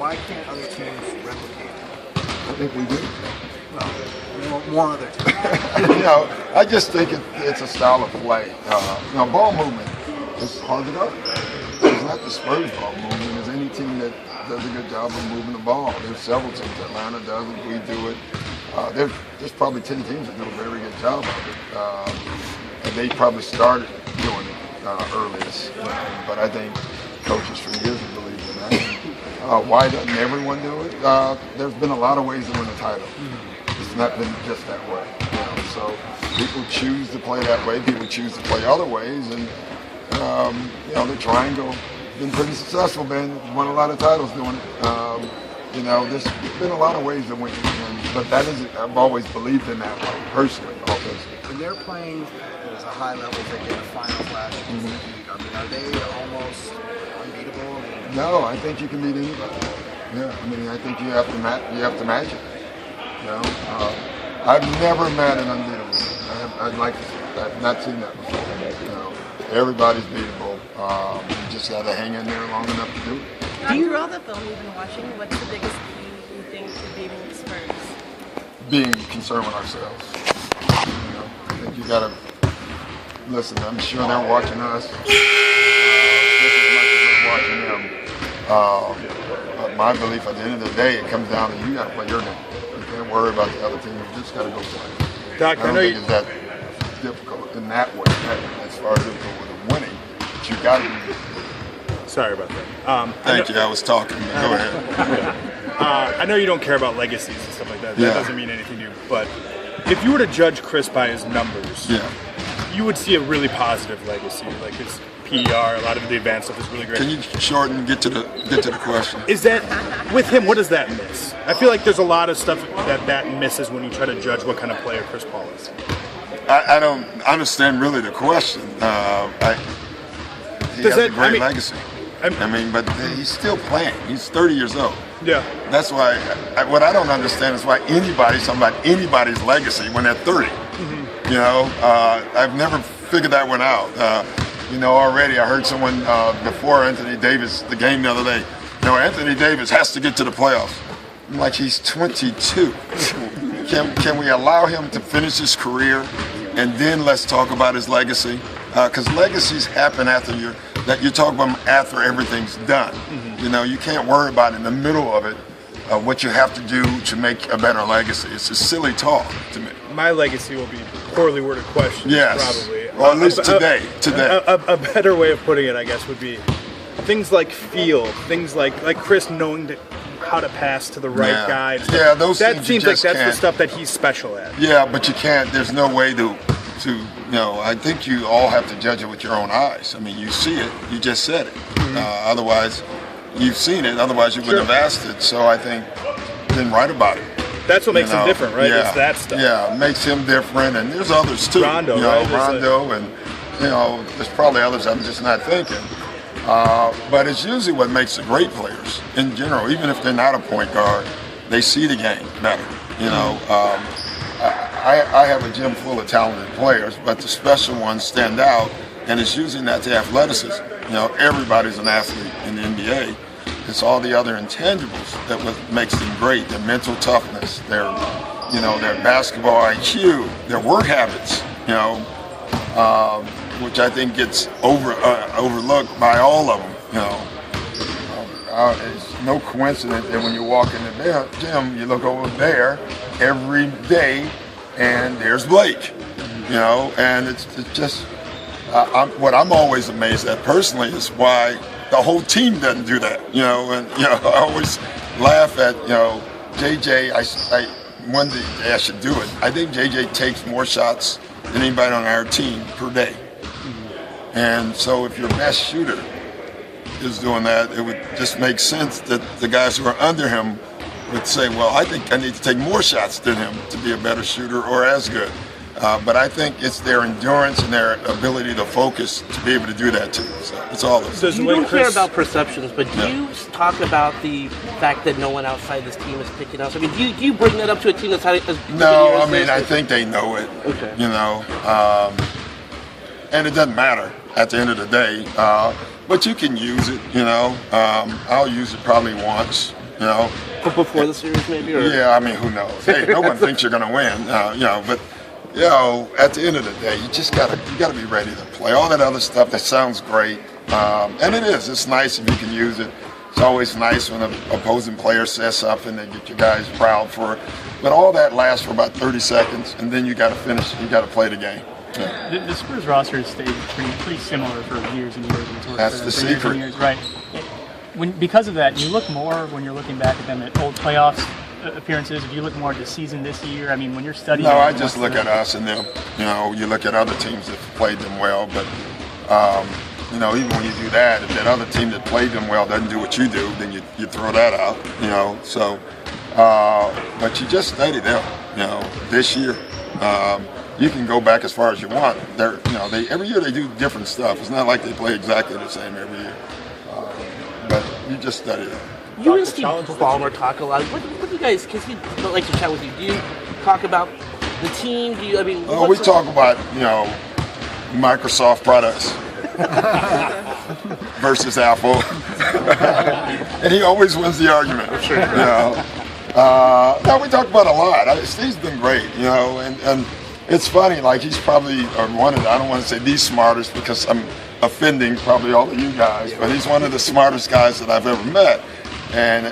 why can't other teams replicate that? I think we do. Well, more other teams. I just think it's a style of play. Ball movement is hard to guard. It's not the Spurs ball movement. There's any team that does a good job of moving the ball. There's several teams. Atlanta does it. We do it. There's probably 10 teams that do a very good job of it. And they probably started doing it earliest. But I think coaches for years have believed in that. Why doesn't everyone do it? There's been a lot of ways to win a title. It's not been just that way. So people choose to play that way. People choose to play other ways. And, the triangle been pretty successful. Won a lot of titles doing it. There's been a lot of ways to win. But I've always believed in that way, personally, offensively. When they're playing at a high level, they get a finals last year. Are they almost unbeatable? No, I think you can beat anybody. Yeah, I think you have to match it. I've never met an unbeatable. I've not seen that before. Everybody's beatable. You just got to hang in there long enough to do it. After all the film you've been watching, what's the biggest key you think to beating the Spurs? Being concerned with ourselves. I think you got to listen. I'm sure they're watching us just as much as we're watching them. But my belief, at the end of the day, it comes down to you got to play your game. You can't worry about the other team. You just got to go play. Doc, I don't think it's that difficult in that way, as far as difficult with winning. But you got to be good. Sorry about that. Thank you. I was talking. Go ahead. I know you don't care about legacies and stuff like that. Yeah. That doesn't mean anything to you. But if you were to judge Chris by his numbers, you would see a really positive legacy. Like his PER, a lot of the advanced stuff is really great. Can you shorten and get to the question? Is that with him? What does that miss? I feel like there's a lot of stuff that misses when you try to judge what kind of player Chris Paul is. I don't understand really the question. He has a great legacy. But he's still playing. He's 30 years old. Yeah. That's why. What I don't understand is why anybody's talking about anybody's legacy when they're 30. I've never figured that one out. Already I heard someone before Anthony Davis, the game the other day. Anthony Davis has to get to the playoffs. I'm like, he's 22. Can we allow him to finish his career, and then let's talk about his legacy? Because legacies happen after you're talking about after everything's done. You can't worry about in the middle of it what you have to do to make a better legacy. It's a silly talk to me. My legacy will be poorly worded questions. Yes. Probably. Or at least today. A better way of putting it, I guess, would be things like feel, things like Chris knowing how to pass to the right guy. Yeah, those that things seems you like just that's can't. the stuff that he's special at. Yeah, but you can't. There's no way to. I think you all have to judge it with your own eyes. You see it. You just said it. Otherwise, you've seen it. Otherwise, you wouldn't have asked it. So I think then write about it. That's what makes him different, right? Yeah, it's that stuff. Yeah, it makes him different, and there's others too. Rondo, right? Rondo, and there's probably others I'm just not thinking. But it's usually what makes the great players in general, even if they're not a point guard, they see the game better. I have a gym full of talented players, but the special ones stand out, and it's usually not the athleticism. Everybody's an athlete in the NBA. It's all the other intangibles that what makes them great. Their mental toughness, their basketball IQ, their work habits. Which I think gets overlooked by all of them. It's no coincidence that when you walk in the gym, you look over there every day, and there's Blake. And it's just what I'm always amazed at personally is why the whole team doesn't do that. I always laugh at JJ. One day I should do it. I think JJ takes more shots than anybody on our team per day. And so if your best shooter is doing that, it would just make sense that the guys who are under him would say, well, I think I need to take more shots than him to be a better shooter or as good. But I think it's their endurance and their ability to focus to be able to do that too. So it's all of it. You don't care about perceptions, but do you talk about the fact that no one outside this team is picking us? Do you bring that up to a team that's had as No, I think they know it. Okay. And it doesn't matter at the end of the day. But you can use it, I'll use it probably once, you know. But before the series, maybe? Or? Yeah, I mean, who knows? Hey, no one thinks you're going to win, you know. But you know, at the end of the day, you just gotta be ready to play. All that other stuff that sounds great, and it is. It's nice if you can use it. It's always nice when an opposing player says something that get you guys proud for it. But all that lasts for about 30 seconds, and then you got to finish. You got to play the game. Yeah. The Spurs roster has stayed pretty similar for years and years. That's the secret. Years, right. Because of that, you look more when you're looking back at them at old playoffs appearances. If you look more at the season this year, I mean, when you're studying. No, I just look at us and them. You know, you look at other teams that played them well, but you know, even when you do that, if that other team that played them well doesn't do what you do, then you throw that out. You know, so but you just study them. You know, this year. You can go back as far as you want. Every year they do different stuff. It's not like they play exactly the same every year. But you just study it. You and Steve Ballmer talk a lot. What do you guys? Because he'd like to chat with you. Do you talk about the team? Do you? I mean, we talk about Microsoft products versus Apple, and he always wins the argument. Sure. You know, no, we talk about a lot. Steve's been great. You know, and it's funny. Like he's probably one of I don't want to say the smartest because I'm offending probably all of you guys, but he's one of the smartest guys that I've ever met. And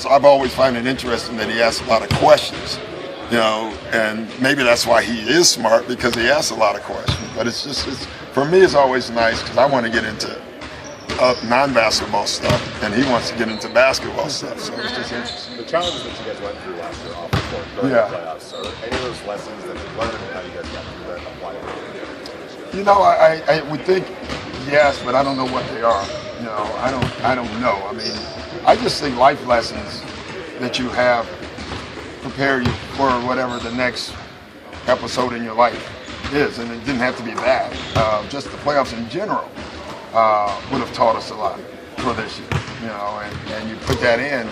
I've always found it interesting that he asks a lot of questions, you know, and maybe that's why he is smart because he asks a lot of questions. But for me, it's always nice because I want to get into non-basketball stuff, and he wants to get into basketball stuff. So it's just interesting. The challenges that you guys went through last year off the court during the playoffs, are any of those lessons that you learned and how you guys got through that applied? You know, I would think yes, but I don't know what they are. You know, I don't know. I mean, I just think life lessons that you have prepare you for whatever the next episode in your life is, and it didn't have to be that. Just the playoffs in general would have taught us a lot for this year, you know, and you put that in.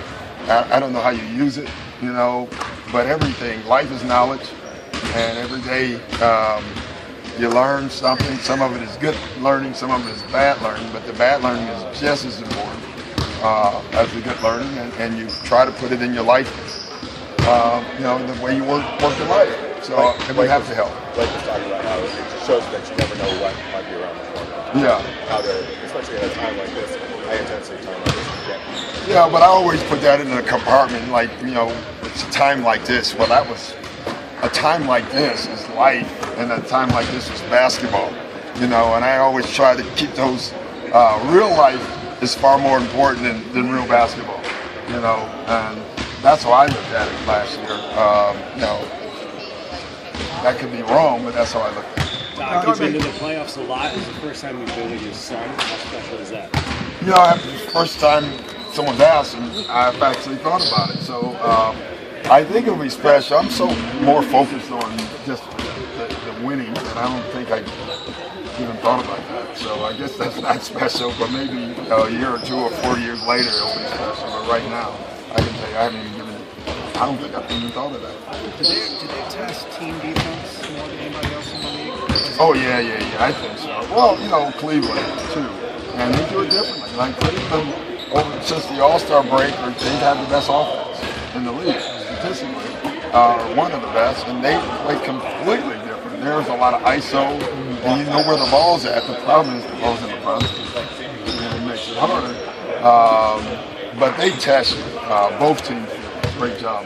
I don't know how you use it, you know, but everything, life is knowledge, and every day you learn something. Some of it is good learning, some of it is bad learning, but the bad learning is just as important as the good learning, and you try to put it in your life, you know, the way you work your life. So it would have to help. Like just talking about how it just shows that you never know what might be around the corner. Yeah. How to, especially at a time like this, high intensity time like this, Yeah, but I always put that in a compartment, like, you know, it's a time like this. Well, that was a time like this is life, and a time like this is basketball, you know, and I always try to keep those, real life is far more important than real basketball, you know, and that's how I looked at it last year. You know, that could be wrong, but that's how I looked at it. Doc, you've been to the playoffs a lot. It's the first time you've been with your son. How special is that? You know, the first time someone's asked, and I've actually thought about it. So I think it'll be special. I'm so more focused on just the winning, and I don't think I even thought about that. So I guess that's not special, but maybe a year or 2 or 4 years later it'll be special. But right now, I can tell you, I haven't even given it. I don't think I've even thought of that. Did they test team defense more than anybody else in the league? Oh yeah, I think so. Well, you know, Cleveland too, and they do it differently. Like Cleveland, since the All-Star break, they've had the best offense in the league statistically, one of the best, and they play completely different. There's a lot of ISO, and you know where the ball's at. The problem is the ball's in the front, and it makes it harder. But they test both teams. Great job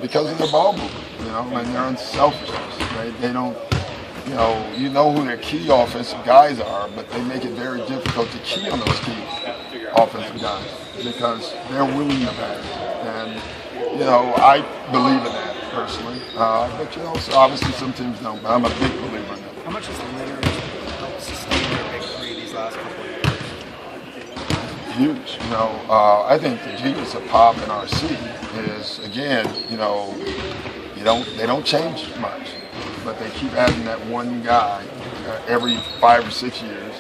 because of their ball movement, you know, and their unselfishness. They don't, you know who their key offensive guys are, but they make it very difficult to key on those key offensive guys because they're willing to pass. And, you know, I believe in that personally. But, you know, so obviously some teams don't, but I'm a big believer in that. How much has Leonard helped sustain their big three these last couple of years? Huge. You know, I think the genius of Pop and RC is, again, you know, they don't change much, but they keep adding that one guy every 5 or 6 years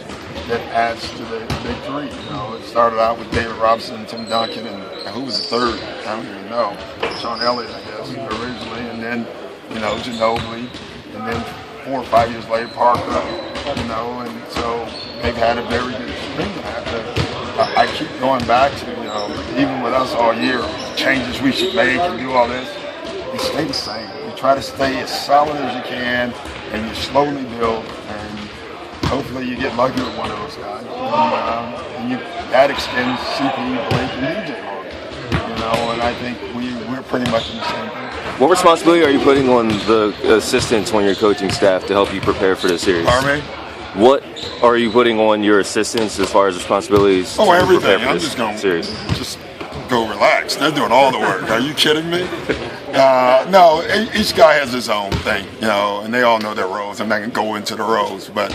that adds to the big three. You know, it started out with David Robinson, Tim Duncan, and who was the third? I don't even know. Sean Elliott, I guess, originally, and then, you know, Ginobili, and then 4 or 5 years later, Parker, you know, and so they've had a very good string of that. I keep going back to, even with us all year, changes we should make and do all this. You stay the same. You try to stay as solid as you can, and you slowly build, and hopefully you get lucky with one of those guys. And that extends CP, Blake, and DJ on. And I think we're pretty much in the same thing. What responsibility are you putting on the assistants on your coaching staff to help you prepare for this series? Pardon me? What are you putting on your assistants as far as responsibilities to everything. prepare for I'm this just going series? Just go relax. They're doing all the work. Are you kidding me? No, each guy has his own thing, and they all know their roles. I'm not going to go into the roles, but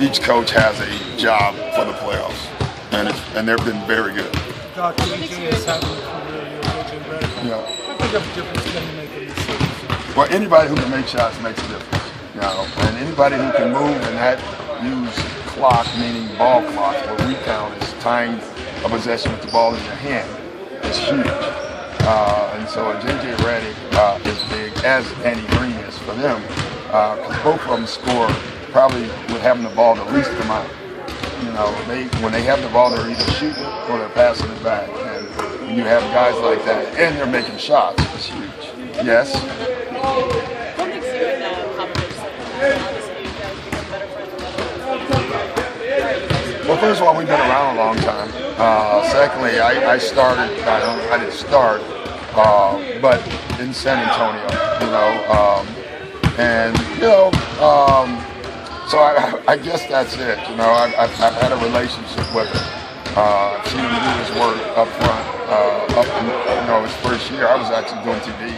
each coach has a job for the playoffs, and they've been very good. Doc, DJ is having a career year, AJ Red. Yeah. How big of a difference can he make in this series? Well, anybody who can make shots makes a difference. And anybody who can move and use clock, meaning ball clock, what we count as time of possession with the ball in your hand, is huge. And so JJ Redick is big, as Andy Green is for them, because both of them score probably with having the ball the least amount. When they have the ball, they're either shooting or they're passing it back. And when you have guys like that, and they're making shots, it's huge. Yes? What makes you and Popovich obviously you guys become better friends? Well, first of all, we've been around a long time. Secondly, I started, I didn't start, but in San Antonio, so I guess that's it. I've had a relationship with him. I've seen him do his work up front. His first year, I was actually doing TV.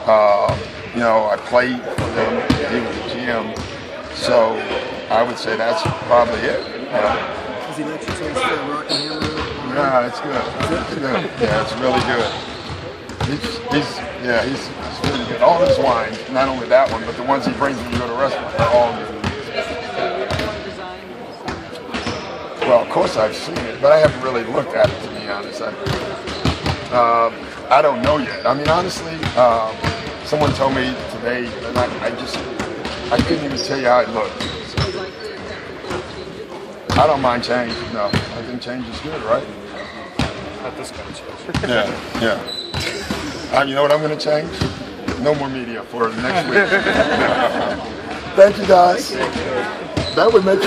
I played for them. He was a GM. So I would say that's probably it. Does he let you taste the Rockingham? Yeah, it's good. It's good. Yeah, it's really good. He's really good. All his wines, not only that one, but the ones he brings when you go to restaurants, are all good. Well, of course I've seen it, but I haven't really looked at it, to be honest. I don't know yet. I mean, honestly, someone told me today, and I couldn't even tell you how it looked. I don't mind change. No, I think change is good, right? Not this kind of change. Yeah. You know what I'm going to change? No more media for the next week. Thank you, guys. That would make